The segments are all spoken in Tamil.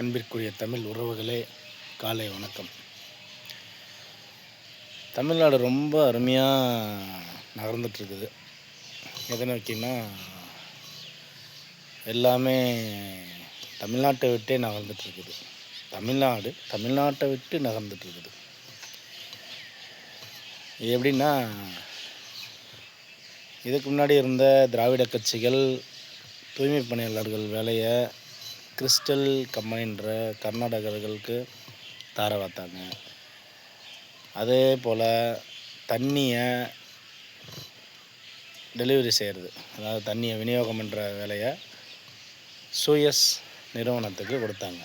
அன்பிற்குரிய தமிழ் உறவுகளே, காலை வணக்கம். தமிழ்நாடு ரொம்ப அருமையாக நகர்ந்துட்டுருக்குது. எதை நோக்கினா எல்லாமே தமிழ்நாட்டை விட்டே நகர்ந்துட்டுருக்குது. தமிழ்நாட்டை விட்டு நகர்ந்துட்டுருக்குது. எப்படின்னா, இதுக்கு முன்னாடி இருந்த திராவிட கட்சிகள் தூய்மை பணியாளர்கள் வேலையை கிறிஸ்டல் கம்பெனின்ற கர்நாடகர்களுக்கு தார வார்த்தாங்க. அதே போல் தண்ணியை டெலிவரி செய்கிறது, அதாவது தண்ணியை விநியோகம் பண்ணுற வேலையை சூயஸ் நிறுவனத்துக்கு கொடுத்தாங்க.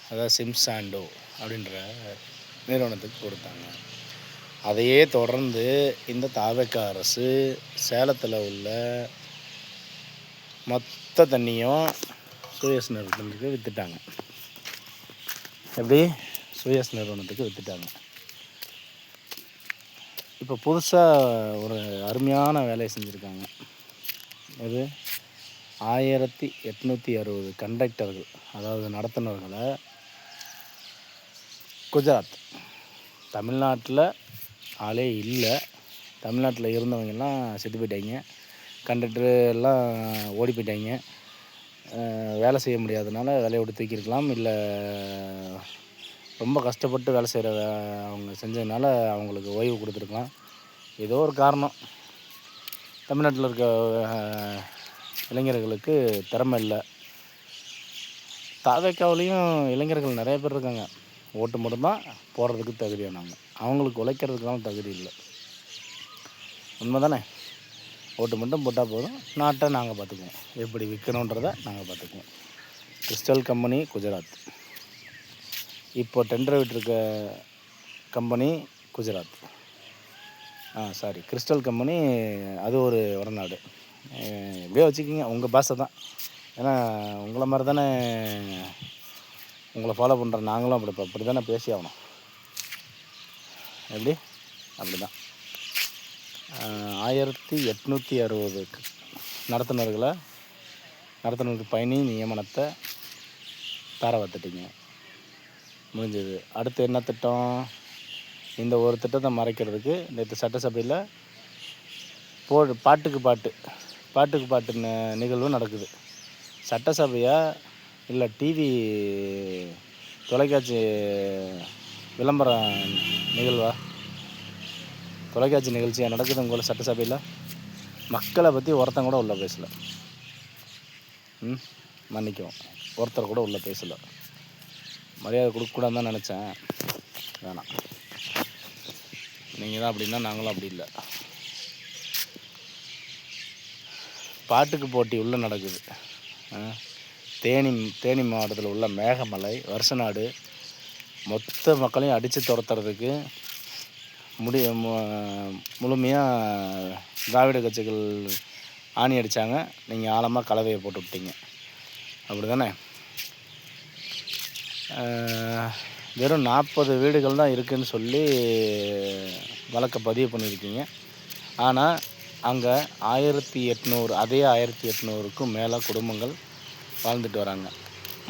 அதாவது சிம்சாண்டோ அப்படின்ற நிறுவனத்துக்கு கொடுத்தாங்க. அதையே தொடர்ந்து இந்த தாவேக அரசு சேலத்தில் உள்ள மொத்த தண்ணியும் சூயஸ் நிறுவனத்துக்கு விற்றுட்டாங்க. எப்படி சூயஸ் நிறுவனத்துக்கு விற்றுட்டாங்க. இப்போ புதுசாக ஒரு அருமையான வேலையை செஞ்சுருக்காங்க. இது 1860 கண்டக்டர்கள், அதாவது நடத்துனர்களை குஜராத், தமிழ்நாட்டில் ஆளே இல்லை, தமிழ்நாட்டில் இருந்தவங்கெல்லாம் செத்து போயிட்டாங்க, கண்டக்டரு எல்லாம் ஓடி போயிட்டாங்க. வேலை செய்ய முடியாதனால வேலையை விட்டு தூக்கியிருக்கலாம், இல்லை ரொம்ப கஷ்டப்பட்டு வேலை செய்கிற அவங்க செஞ்சதுனால அவங்களுக்கு ஓய்வு கொடுத்துருக்கலாம். ஏதோ ஒரு காரணம், தமிழ்நாட்டில் இருக்க இளைஞர்களுக்கு திறமை இல்லை. தாவேக்காவிலையும் இளைஞர்கள் நிறைய பேர் இருக்காங்க. ஓட்டு மட்டும்தான் போடுறதுக்கு தகுதியானவங்க, அவங்களுக்கு உழைக்கிறதுக்கெல்லாம் தகுதி இல்லை. உண்மை தானே? ஓட்டு மட்டும் போட்டால் போதும், நாட்டை நாங்கள் பார்த்துக்குவோம், எப்படி விற்கணுன்றதை நாங்கள் பார்த்துக்குவோம். கிறிஸ்டல் கம்பெனி குஜராத், இப்போ டெண்டர் விட்டுருக்க கம்பெனி குஜராத், கிறிஸ்டல் கம்பெனி அது ஒரு வடநாடு. எப்படியோ வச்சுக்கிங்க, உங்கள் பாஷை தான். ஏன்னா உங்களை மாதிரி தானே உங்களை ஃபாலோ பண்ணுற நாங்களும் அப்படி தானே பேசி ஆகணும். எப்படி? அப்படி தான். 1860 நடத்துனருக்கு பயணி நியமனத்தை தார வார்த்துட்டீங்க, முடிஞ்சது. அடுத்து என்ன திட்டம்? இந்த ஒரு திட்டத்தை மறைக்கிறதுக்கு நேற்று சட்டசபையில் பாட்டுக்கு பாட்டு நிகழ்வு நடக்குது. சட்டசபையா இல்லை டிவி தொலைக்காட்சி விளம்பர நிகழ்வா? தொலைக்காட்சி நிகழ்ச்சியாக நடக்குது உங்களை சட்டசபையில். மக்களை பற்றி ஒருத்தன் கூட உள்ளே பேசலை. மன்னிக்கும், ஒருத்தர் கூட உள்ளே பேசலை. மரியாதை கொடுக்கக்கூடாதுன்னு தான் நினச்சேன், வேணாம். நீங்கள் தான் அப்படின்னா நாங்களும் அப்படி இல்லை. பாட்டுக்கு போட்டி உள்ளே நடக்குது. தேனி மாவட்டத்தில் உள்ள மேகமலை, வருஷநாடு மொத்த மக்களையும் அடித்து துரத்துறதுக்கு முழுமையாக திராவிட கட்சிகள் ஆணி அடித்தாங்க. நீங்கள் ஆழமாக கலவையை போட்டு விட்டீங்க, அப்படி தானே? வெறும் 40 வீடுகள் தான் இருக்குதுன்னு சொல்லி வழக்கை பதிவு பண்ணியிருக்கீங்க. ஆனால் அங்கே 1800, அதே 1800க்கும் மேலே குடும்பங்கள் வாழ்ந்துட்டு வராங்க.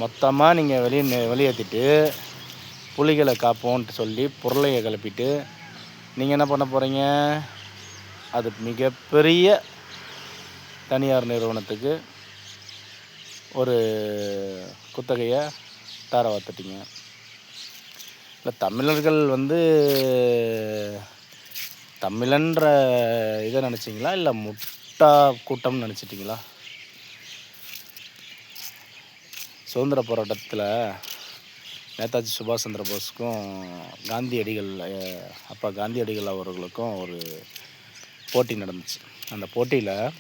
மொத்தமாக நீங்கள் வெளியேற்றிட்டு புலிகளை காப்போன்ட்டு சொல்லி பொருளையை கிளப்பிட்டு நீங்கள் என்ன பண்ண போகிறீங்க? அது மிகப்பெரிய தனியார் நிறுவனத்துக்கு ஒரு குத்தகையை தார வார்த்துட்டீங்க. இல்லை, தமிழர்கள் தமிழன்ற இதை நினச்சிங்களா, இல்லை முட்டா கூட்டம்னு நினச்சிட்டிங்களா? சுதந்திர போராட்டத்தில் நேதாஜி சுபாஷ் சந்திர போஸுக்கும் காந்தியடிகள் அவர்களுக்கும் ஒரு போட்டி நடந்துச்சு. அந்த போட்டியில்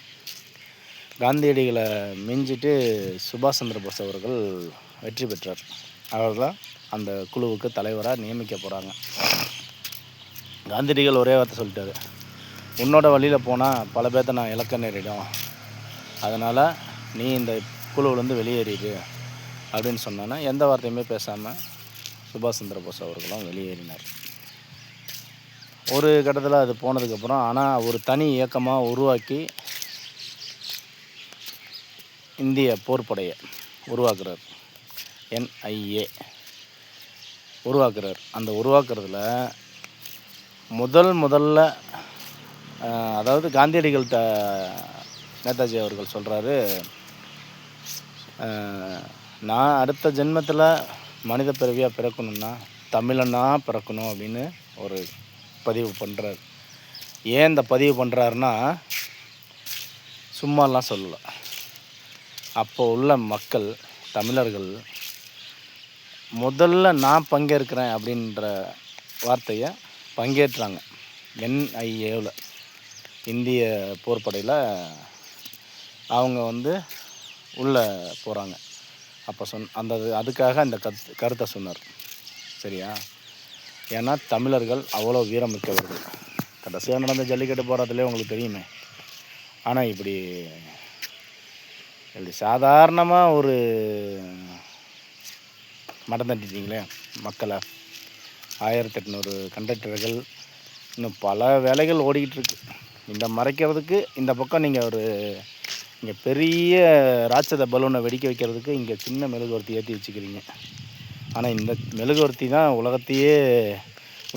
காந்தியடிகளை மிஞ்சிட்டு சுபாஷ் சந்திர போஸ் அவர்கள் வெற்றி பெற்றார். அவர்களை அந்த குழுவுக்கு தலைவராக நியமிக்க போகிறாங்க. காந்தியடிகள் ஒரே வார்த்தை சொல்லிட்டாரு, உன்னோட வழியில் போனால் பல பேர்த்த நான் இழக்க நேரிடும், அதனால் நீ இந்த குழுவிலேருந்து வெளியேறிடு அப்படின்னு சொன்னோன்னா எந்த வார்த்தையுமே பேசாமல் சுபாஷ் சந்திர போஸ் அவர்களும் வெளியேறினார். ஒரு கட்டத்தில் அது போனதுக்கப்புறம் ஆனால் ஒரு தனி இயக்கமாக உருவாக்கி இந்திய போர்ப்படையை உருவாக்குறார். NIA உருவாக்குறார். அந்த உருவாக்குறதுல முதல்ல அதாவது காந்தியடிகள்கிட்ட நேதாஜி அவர்கள் சொல்கிறாரு, நான் அடுத்த ஜென்மத்தில் மனித பிறவியாக பிறக்கணுன்னா தமிழனாக பிறக்கணும் அப்படின்னு ஒரு பதிவு பண்ணுறாரு. ஏன் இந்த பதிவு பண்ணுறாருன்னா, சும்மாலாம் சொல்லலை. அப்போ உள்ள மக்கள் தமிழர்கள் முதல்ல நான் பங்கேற்கிறேன் அப்படின்ற வார்த்தையை பங்கேற்றாங்க. NIAவில் இந்திய போர்ப்படையில் அவங்க உள்ளே போகிறாங்க. அப்போ அதுக்காக அந்த கருத்தை சொன்னார். சரியா? ஏன்னா தமிழர்கள் அவ்வளோ வீரமிக்கவர்கள். கடைசியாக நடந்த ஜல்லிக்கட்டு போகிறதுலே உங்களுக்கு தெரியுமே. ஆனால் இப்படி சாதாரணமாக ஒரு மடம் தட்டிட்டீங்களே மக்களை. 1800 கண்டக்டர்கள், இன்னும் பல வேலைகள் ஓடிக்கிட்டு இருக்கு. இந்த மறைக்கிறதுக்கு இந்த பக்கம் நீங்கள் இங்கே பெரிய ராட்சத பலூனை வெடிக்க வைக்கிறதுக்கு இங்கே சின்ன மெழுகுவர்த்தி ஏற்றி வச்சுக்கிறீங்க. ஆனால் இந்த மெழுகுவர்த்தி தான்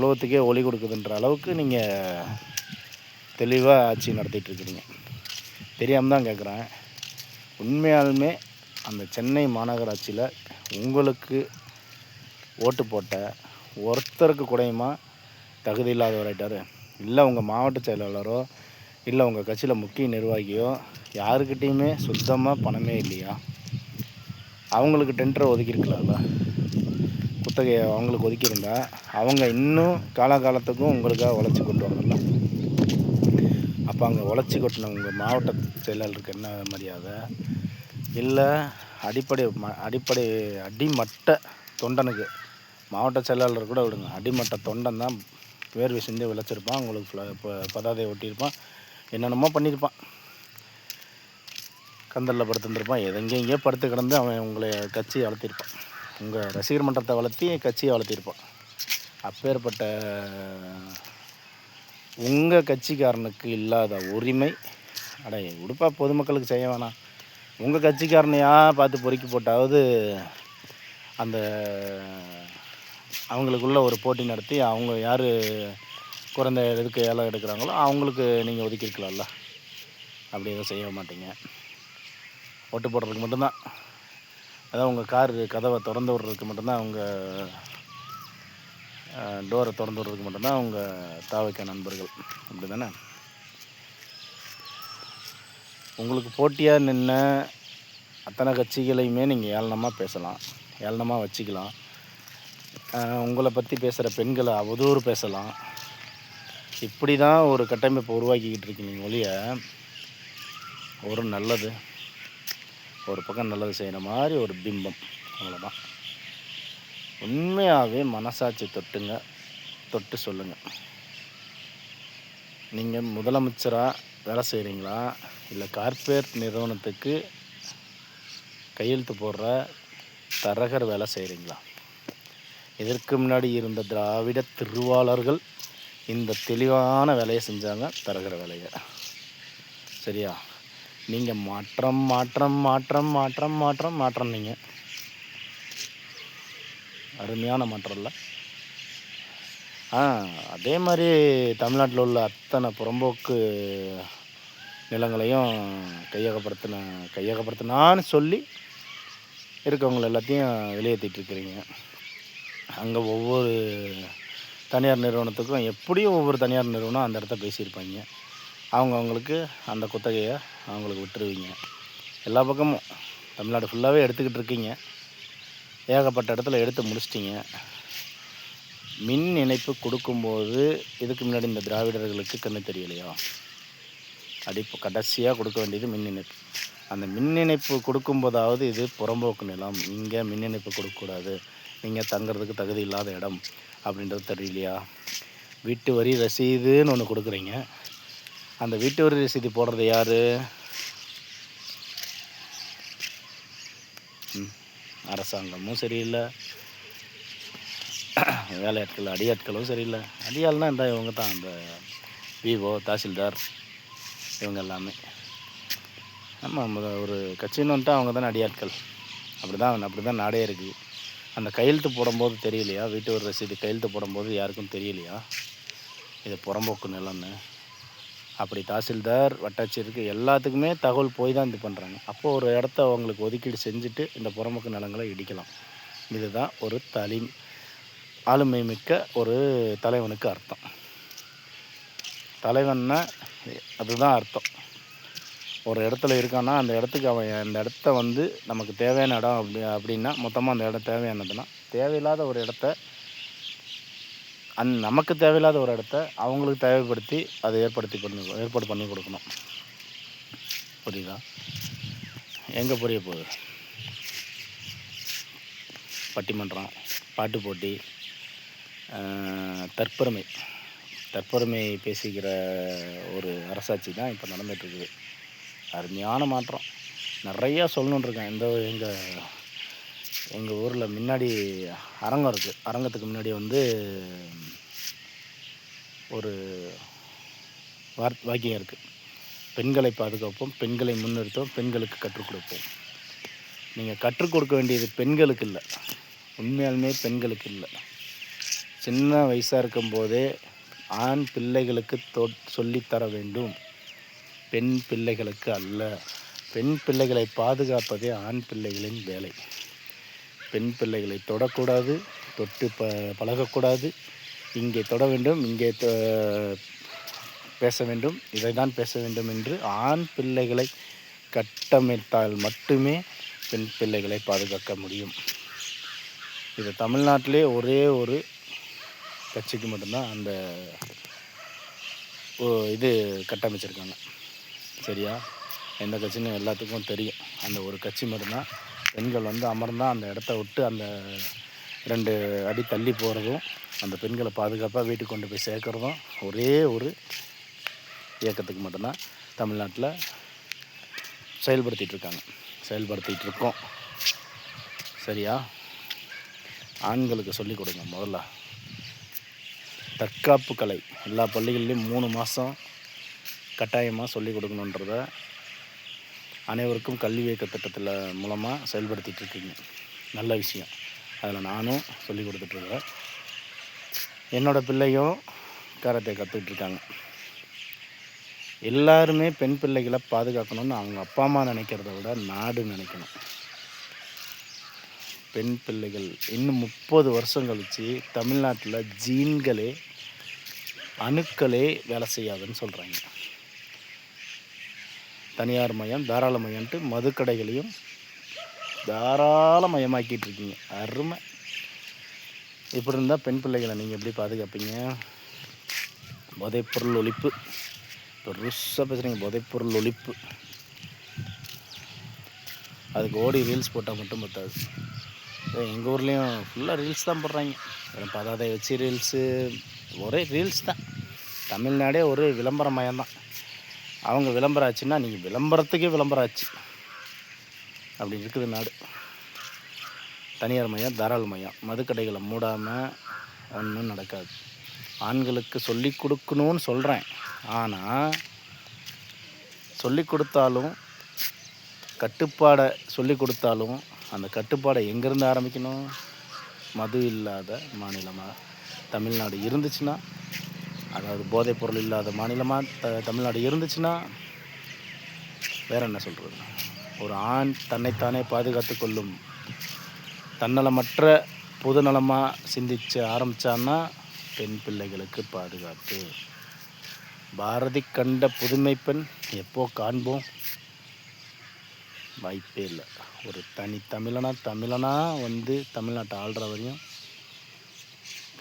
உலகத்துக்கே ஒளி கொடுக்குதுன்ற அளவுக்கு நீங்கள் தெளிவாக ஆட்சி நடத்திட்டுருக்கிறீங்க. தெரியாமல் தான் கேட்குறேன். உண்மையாலுமே அந்த சென்னை மாநகராட்சியில் உங்களுக்கு ஓட்டு போட்ட ஒருத்தருக்கு கூடயுமா தகுதி இல்லாதவராயிட்டார்? இல்லை உங்கள் மாவட்ட செயலாளரோ இல்லை உங்கள் கட்சியில் முக்கிய நிர்வாகியோ யாருக்கிட்டேயுமே சுத்தமாக பணமே இல்லையா? அவங்களுக்கு டெண்டரை ஒதுக்கியிருக்கலாம்ல, குத்தகையை அவங்களுக்கு ஒதுக்கியிருந்தா அவங்க இன்னும் காலகாலத்துக்கும் உங்களுக்காக உழைச்சி கொட்டுவாங்கல்ல. அப்போ அங்கே உழைச்சி கொட்டின உங்கள் மாவட்ட செயலாளருக்கு என்ன மரியாதை? இல்லை அடிமட்ட தொண்டனுக்கு, மாவட்ட செயலாளர் கூட விடுங்க, அடிமட்ட தொண்டன் தான் வேர்வை சிந்தி விளைச்சிருப்பான், உங்களுக்கு பதாதையை ஒட்டியிருப்பான், என்னென்னமோ பண்ணியிருப்பான், கந்தலில் படுத்துருந்துருப்பான், எங்கேயோ படுத்து கிடந்து அவன் உங்களை கட்சியை வளர்த்திருப்பான், உங்கள் ரசிகர் மன்றத்தை வளர்த்தி கட்சியை வளர்த்திருப்பான். அப்பேற்பட்ட உங்கள் கட்சிக்காரனுக்கு இல்லாத உரிமை உடுப்பா பொதுமக்களுக்கு செய்ய வேணாம். உங்கள் கட்சிக்காரனையா பார்த்து பொறுக்கி போட்டாவது அந்த அவங்களுக்குள்ள ஒரு போட்டி நடத்தி அவங்க யார் குறைந்த இதுக்கு ஏலம் எடுக்கிறாங்களோ அவங்களுக்கு நீங்கள் ஒதுக்கியிருக்கலாம்ல. அப்படி எதுவும் செய்ய மாட்டீங்க. ஓட்டு போடுறதுக்கு மட்டும்தான், அதாவது உங்கள் கார் கதவை திறந்து விடுறதுக்கு மட்டும்தான், அவங்க டோரை திறந்து விடுறதுக்கு மட்டும்தான் அவங்க தாவக்க நண்பர்கள். அப்படி தானே? உங்களுக்கு போட்டியாக நின்ன அத்தனை கட்சிகளையுமே நீங்கள் ஏளனமாக பேசலாம், ஏளனமாக வச்சுக்கலாம். உங்களை பற்றி பேசுகிற பெண்களை அவதூறு பேசலாம். இப்படி தான் ஒரு கட்டமைப்பை உருவாக்கிக்கிட்டு இருக்கீங்க ஒழிய ஒரு பக்கம் நல்லது செய்கிற மாதிரி ஒரு பிம்பம், அவ்வளோதான். உண்மையாகவே மனசாட்சி தொட்டு சொல்லுங்கள். நீங்கள் முதலமைச்சராக வேலை செய்கிறீங்களா, இல்லை கார்ப்பரேட் நிறுவனத்துக்கு கையெழுத்து போடுற தரகர் வேலை செய்கிறீங்களா? இதற்கு முன்னாடி இருந்த திராவிட திருவாளர்கள் இந்த தெளிவான வேலையை செஞ்சாங்க, தரகர வேலையை. சரியா? நீங்கள் மாற்றம் நீங்கள் அருமையான மாற்றம் இல்லை. அதே மாதிரி தமிழ்நாட்டில் உள்ள அத்தனை புறம்போக்கு நிலங்களையும் கையகப்படுத்தினான்னு சொல்லி இருக்கவங்க எல்லாத்தையும் வெளியேற்றிட்டுருக்கிறீங்க. அங்கே ஒவ்வொரு தனியார் நிறுவனத்துக்கும் எப்படியும் ஒவ்வொரு தனியார் நிறுவனம் அந்த இடத்த பேசியிருப்பாங்க. அவங்களுக்கு அந்த குத்தகையை அவங்களுக்கு விட்டுருவீங்க. எல்லா பக்கமும் தமிழ்நாடு ஃபுல்லாகவே எடுத்துக்கிட்டு இருக்கீங்க. ஏகப்பட்ட இடத்துல எடுத்து முடிச்சிட்டிங்க. மின் இணைப்பு கொடுக்கும்போது இதுக்கு முன்னாடி இந்த திராவிடர்களுக்கு கண்ணு தெரியலையா? கடைசியாக கொடுக்க வேண்டியது மின் இணைப்பு. அந்த மின் இணைப்பு கொடுக்கும்போதாவது இது புறம்போக்கு நிலம், இங்கே மின் இணைப்பு கொடுக்கக்கூடாது, நீங்கள் தங்கிறதுக்கு தகுதி இல்லாத இடம் அப்படின்றது தெரியலையா? வீட்டு வரி ரசீதுன்னு ஒன்று கொடுக்குறீங்க. அந்த வீட்டு வரி ரசீது போடுறது யார்? அரசாங்கமும் சரியில்லை, வேலையாட்கள் அடியாட்களும் சரியில்லை. அடியாள்னால் இந்த இவங்க தான், அந்த விஓ தாசில்தார் இவங்க எல்லாமே. ஆமாம், ஒரு கட்சின்னு வந்துட்டு அவங்க தானே அடியாட்கள். அப்படி தான் நாடே இருக்குது. அந்த கையெழுத்து போடும்போது தெரியலையா, வீட்டு வரி ரசீது கையெழுத்து போடும்போது யாருக்கும் தெரியலையா இது புறம்போக்கு நிலம்னு? அப்படி தாசில்தார், வட்டாட்சியருக்கு எல்லாத்துக்குமே தகவல் போய் தான் இது பண்ணுறாங்க. அப்போது ஒரு இடத்த அவங்களுக்கு ஒதுக்கீடு செஞ்சுட்டு இந்த புறம்போக்கு நிலங்களை இடிக்கலாம். இதுதான் ஒரு ஆளுமை மிக்க ஒரு தலைவனுக்கு அர்த்தம். தலைவன்னா அதுதான் அர்த்தம். ஒரு இடத்துல இருக்கான்னா அந்த இடத்துக்கு அவன் அந்த இடத்த நமக்கு தேவையான இடம் அப்படின்னா மொத்தமாக அந்த இடம் தேவையானதுன்னா, தேவையில்லாத ஒரு இடத்த நமக்கு தேவையில்லாத ஒரு இடத்த அவங்களுக்கு தேவைப்படுத்தி அதை ஏற்பாடு பண்ணி கொடுக்கணும். புரியுதா? எங்கே புரிய போகுது? பட்டிமன்றம், பாட்டு போட்டி, தற்பெருமை பேசிக்கிற ஒரு அரசாட்சி தான் இப்போ நடந்துகிட்ருக்குது. அருமையான மாற்றம். நிறையா சொல்லணுன்ட்ருக்கேன். எங்கள் ஊரில் முன்னாடி அரங்கம் இருக்குது. அரங்கத்துக்கு முன்னாடி ஒரு வாக்கியம் இருக்குது. பெண்களை பாதுகாப்போம், பெண்களை முன்னிறுத்தோம், பெண்களுக்கு கற்றுக் கொடுப்போம். நீங்கள் கற்றுக் கொடுக்க வேண்டியது பெண்களுக்கு இல்லை, உண்மையாலுமே பெண்களுக்கு இல்லை. சின்ன வயசாக இருக்கும்போதே ஆண் பிள்ளைகளுக்கு சொல்லித்தர வேண்டும், பெண் பிள்ளைகளுக்கு அல்ல. பெண் பிள்ளைகளை பாதுகாப்பதே ஆண் பிள்ளைகளின் வேலை. பெண் பிள்ளைகளை தொடக்கூடாது, தொட்டு பழகக்கூடாது. இங்கே தொட வேண்டும், இங்கே பேச வேண்டும், இதை தான் பேச வேண்டும் என்று ஆண் பிள்ளைகளை கட்டமைத்தால் மட்டுமே பெண் பிள்ளைகளை பாதுகாக்க முடியும். இது தமிழ்நாட்டிலே ஒரே ஒரு கட்சிக்கு மட்டும்தான் அந்த இது கட்டமைச்சிருக்காங்க. சரியா? எந்த கட்சின்னு எல்லாத்துக்கும் தெரியும். அந்த ஒரு கட்சி மட்டும்தான். பெண்கள் அமர்ந்தால் அந்த இடத்த விட்டு அந்த 2 அடி தள்ளி போகிறதும், அந்த பெண்களை பாதுகாப்பாக வீட்டுக்கு கொண்டு போய் சேர்க்குறதும் ஒரே ஒரு இயக்கத்துக்கு மட்டும்தான் தமிழ்நாட்டில் செயல்படுத்திகிட்டு இருக்கோம். சரியா? ஆண்களுக்கு சொல்லிக் கொடுங்க. முதல்ல தற்காப்பு கலை எல்லா பள்ளிகள்லேயும் 3 மாதம் கட்டாயமாக சொல்லிக் கொடுக்கணுன்றத அனைவருக்கும் கல்வி இயக்க திட்டத்தில் மூலமாக செயல்படுத்திகிட்டு இருக்கீங்க. நல்ல விஷயம். அதில் நானும் சொல்லிக் கொடுத்துட்ருக்கேன். என்னோடய பிள்ளையும் கராத்தே கற்றுக்கிட்ருக்காங்க. எல்லாருமே பெண் பிள்ளைகளை பாதுகாக்கணும்னு அவங்க அப்பா அம்மா நினைக்கிறத விட நாடு நினைக்கணும். பெண் பிள்ளைகள் இன்னும் 30 வருஷம் கழித்து தமிழ்நாட்டில் ஜீன்களே அணுக்களே வேலை செய்யாதுன்னு சொல்கிறாங்க. தனியார் மயம், தாராள மயம்ன்ட்டு மதுக்கடைகளையும் தாராளமயமாக்கிட்டு இருக்கீங்க. அருமை. இப்படி இருந்தால் பெண் பிள்ளைகளை நீங்கள் எப்படி பாதுகாப்பீங்க? போதைப்பொருள் ஒழிப்பு, பெருசாக பேசுகிறீங்க. போதைப்பொருள் ஒழிப்பு, அதுக்கு ஓடி ரீல்ஸ் போட்டால் மட்டும் பத்தாது. எங்கள் ஊர்லேயும் ஃபுல்லாக ரீல்ஸ் தான் போடுறாங்க. பதாதை வச்சு ரீல்ஸு, ஒரே ரீல்ஸ் தான். தமிழ்நாடே ஒரு விளம்பர மயம்தான். அவங்க விளம்பரம் ஆச்சுன்னா நீங்கள் விளம்பரத்துக்கே விளம்பரம் ஆச்சு. அப்படி இருக்குது நாடு. தனியார் மையம், தாராள மையம், மதுக்கடைகளை மூடாமல் ஒன்றும் நடக்காது. ஆண்களுக்கு சொல்லி கொடுக்கணும்னு சொல்கிறேன். ஆனால் சொல்லி கொடுத்தாலும், கட்டுப்பாடை சொல்லி கொடுத்தாலும், அந்த கட்டுப்பாடை எங்கேருந்து ஆரம்பிக்கணும்? மது இல்லாத மாநிலமாக தமிழ்நாடு இருந்துச்சுன்னா, அதாவது போதைப்பொருள் இல்லாத மாநிலமாக தமிழ்நாடு இருந்துச்சுன்னா, வேறு என்ன சொல்கிறது? ஒரு ஆண் தன்னைத்தானே பாதுகாத்து கொள்ளும் தன்னலமற்ற பொதுநலமாக சிந்திச்சு ஆரம்பித்தான்னா பெண் பிள்ளைகளுக்கு பாதுகாப்பு. பாரதி கண்ட புதுமை பெண் எப்போ காண்போம்? வாய்ப்பே இல்லை. ஒரு தமிழனா தமிழ்நாட்டை ஆள்ற வரையும்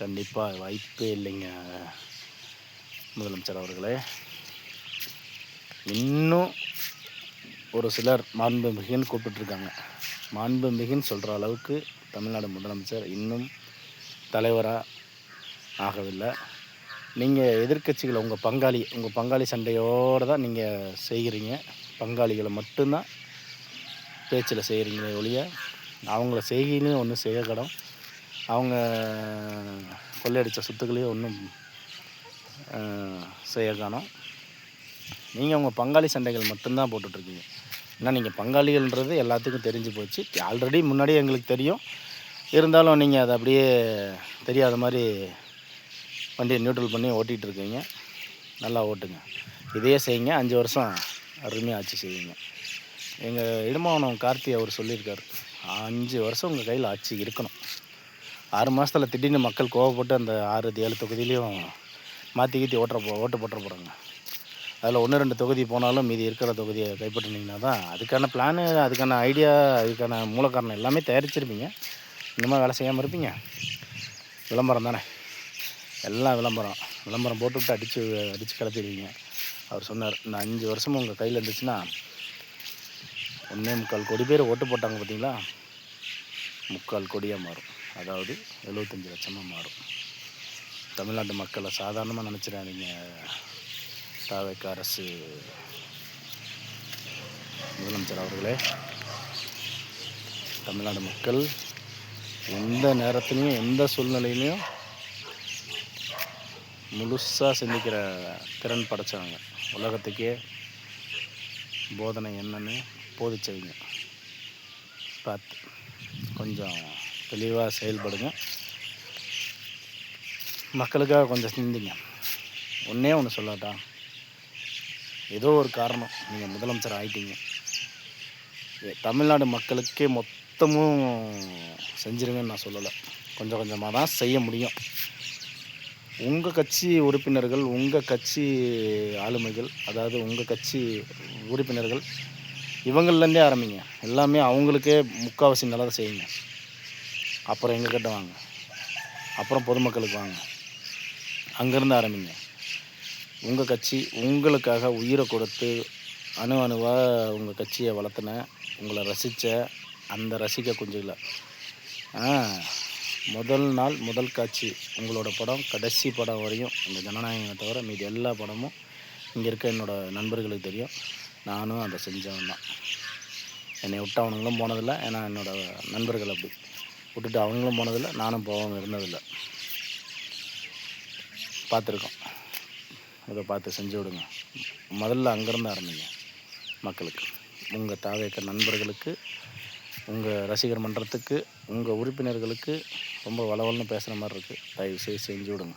கண்டிப்பாக வாய்ப்பே இல்லைங்க முதலமைச்சர் அவர்களே. இன்னும் ஒரு சிலர் மாண்புமிகுன்னு கூப்பிட்டுருக்காங்க. மாண்புமிகுன்னு சொல்கிற அளவுக்கு தமிழ்நாடு முதலமைச்சர் இன்னும் தலைவராக ஆகவில்லை. நீங்கள் எதிர்க்கட்சிகளை உங்கள் பங்காளி சண்டையோடு தான் நீங்கள் செய்கிறீங்க. பங்காளிகளை மட்டும்தான் பேச்சில் செய்கிறீங்களே ஒழிய அவங்கள செய்கையிலையும் ஒன்றும் செய்ய கடம், அவங்க கொள்ளையடித்த சொத்துக்களையும் ஒன்றும் செய்ய காணோம். நீங்கள் உங்கள் பங்காளி சண்டைகள் மட்டும்தான் போட்டுட்ருக்கீங்க. ஏன்னா நீங்கள் பங்காளிகள்ன்றது எல்லாத்துக்கும் தெரிஞ்சு போச்சு. ஆல்ரெடி முன்னாடியே எங்களுக்கு தெரியும். இருந்தாலும் நீங்கள் அதை அப்படியே தெரியாத மாதிரி வண்டியை நியூட்ரல் பண்ணி ஓட்டிகிட்டு இருக்கீங்க. நல்லா ஓட்டுங்க. இதையே செய்யுங்க. 5 வருஷம் அருமையாக ஆட்சி செய்வீங்க. எங்கள் இடுமாவனம் கார்த்தி அவர் சொல்லியிருக்காரு, 5 வருஷம் உங்கள் கையில் ஆட்சி இருக்கணும். 6 மாதத்தில் திடீர்னு மக்கள் கோவப்பட்டு அந்த 6 7 தொகுதியிலையும் மாற்றி ஓட்டு போட்டுற போகிறாங்க. அதில் 1 2 தொகுதி போனாலும் மீதி இருக்கிற தொகுதியை கைப்பற்றினீங்கன்னா தான் அதுக்கான பிளானு, அதுக்கான ஐடியா, அதுக்கான மூலக்காரணம் எல்லாமே தயாரிச்சிருப்பீங்க. இன்னுமா வேலை செய்யாமல் இருப்பீங்க? விளம்பரம் தானே, எல்லாம் விளம்பரம் போட்டுவிட்டு அடித்து கிளப்பிடுவீங்க. அவர் சொன்னார், இந்த 5 வருஷமும் உங்கள் கையில் இருந்துச்சுன்னா 1.25 கோடி பேர் ஓட்டு போட்டாங்க பார்த்தீங்களா, 3/4 கோடியாக மாறும். அதாவது 75 லட்சமாக மாறும். தமிழ்நாட்டு மக்களை சாதாரணமாக நினச்சிடாதீங்க. தாவேக்கா அரசு முதலமைச்சர் அவர்களே, தமிழ்நாடு மக்கள் எந்த நேரத்துலையும் எந்த சூழ்நிலையிலையும் முழுசாக சிந்திக்கிற திறன் படைச்சவங்க. உலகத்துக்கே போதனை என்னன்னு போதிச்சவங்க. பார்த்து கொஞ்சம் தெளிவாக செயல்படுங்க. மக்களுக்காக கொஞ்சம் சிந்திங்க. ஒன்றே ஒன்று சொல்லட்டா, ஏதோ ஒரு காரணம் நீங்கள் முதலமைச்சர் ஆகிட்டீங்க. தமிழ்நாடு மக்களுக்கே மொத்தமும் செஞ்சிருங்கன்னு நான் சொல்லலை. கொஞ்சம் கொஞ்சமாக தான் செய்ய முடியும். உங்கள் கட்சி உறுப்பினர்கள், உங்கள் கட்சி ஆளுமைகள், அதாவது உங்கள் கட்சி உறுப்பினர்கள், இவங்கள்லேருந்தே ஆரம்பிங்க. எல்லாமே அவங்களுக்கே முக்கால்வாசி நல்லதை செய்யுங்க. அப்புறம் எங்கக்கிட்ட வாங்க, அப்புறம் பொதுமக்களுக்கு வாங்க. அங்கேருந்து ஆரம்பிங்க. உங்கள் கட்சி உங்களுக்காக உயிரை கொடுத்து அணுவாக உங்கள் கட்சியை வளர்த்துன, உங்களை ரசித்த அந்த ரசிக்க குஞ்சுகளை முதல் நாள் முதல் காட்சி உங்களோட படம் கடைசி படம் வரையும் இந்த ஜனநாயகம் தவிர மீது எல்லா படமும் இங்கே இருக்க என்னோடய நண்பர்களுக்கு தெரியும். நானும் அதை செஞ்சவன் தான். என்னை விட்டு அவனுங்களும் போனதில்லை. ஏன்னா என்னோடய நண்பர்கள் அப்படி விட்டுட்டு அவங்களும் போனதில்லை, நானும் போகாமல் இருந்ததில்லை. பார்த்துருக்கோம். இதை பார்த்து செஞ்சு விடுங்க. முதல்ல அங்கேருந்து ஆரம்பிங்க. மக்களுக்கு, உங்கள் தாவேக்க நண்பர்களுக்கு, உங்கள் ரசிகர் மன்றத்துக்கு, உங்கள் உறுப்பினர்களுக்கு ரொம்ப வளவலன்னு பேசுகிற மாதிரி இருக்குது. தயவுசெய்து செஞ்சு விடுங்க.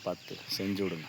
பார்த்து செஞ்சு விடுங்க.